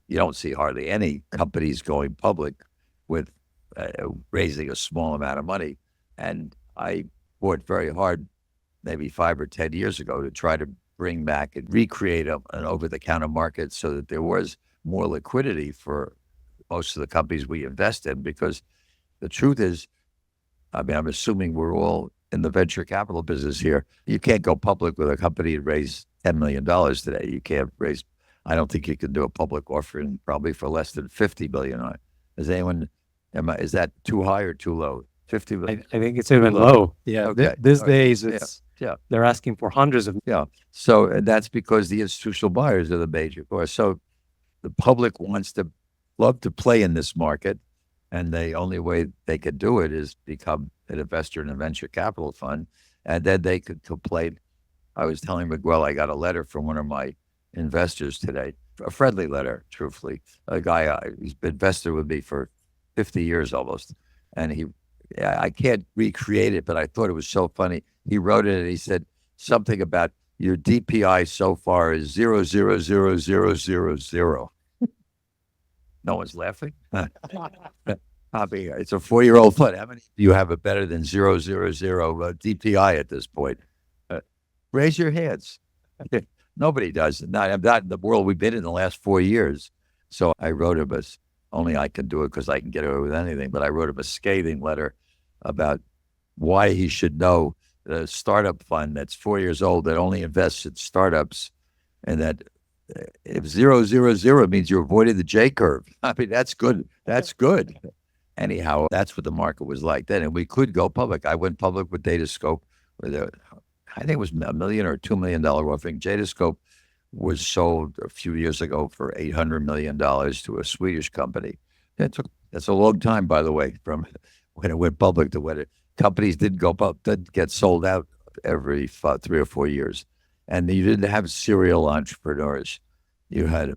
you don't see hardly any companies going public with raising a small amount of money. And I worked very hard maybe 5 or 10 years ago to try to bring back and recreate an over-the-counter market so that there was more liquidity for most of the companies we invest in. Because the truth is, I mean, I'm assuming we're all in the venture capital business here. You can't go public with a company and raise $10 million today. You can't raise, I don't think you can do a public offering probably for less than 50 billion. Is anyone, is that too high or too low? 50 billion? I think it's even low. Yeah. Okay. These All right. days, it's, Yeah. they're asking for hundreds of. Yeah. So and that's because the institutional buyers are the major force. So the public love to play in this market. And the only way they could do it is become an investor in a venture capital fund. And then they could complain. I was telling Miguel, I got a letter from one of my investors today, a friendly letter, truthfully. A guy, he's been invested with me for 50 years almost. And I can't recreate it, but I thought it was so funny. He wrote it and he said something about your DPI so far is 0.00000. No one's laughing. I mean, it's a 4-year-old fund. How many do you have it better than 0.000 DPI at this point? Raise your hands. Nobody does. Not in the world we've been in the last 4 years. So I wrote him only I can do it because I can get away with anything, but I wrote him a scathing letter about why he should know the startup fund that's 4 years old that only invests in startups, and that if 0.000 means you avoided the J curve. I mean, that's good. That's good. Anyhow, that's what the market was like then. And we could go public. I went public with Datascope. I think it was $1 million or $2 million offering. Datascope was sold a few years ago for $800 million to a Swedish company. That's a long time, by the way, from when it went public to when companies didn't get sold out every 3 or 4 years. And you didn't have serial entrepreneurs. You had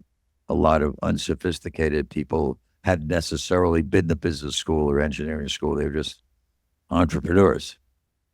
a lot of unsophisticated people, hadn't necessarily been to business school or engineering school. They were just entrepreneurs.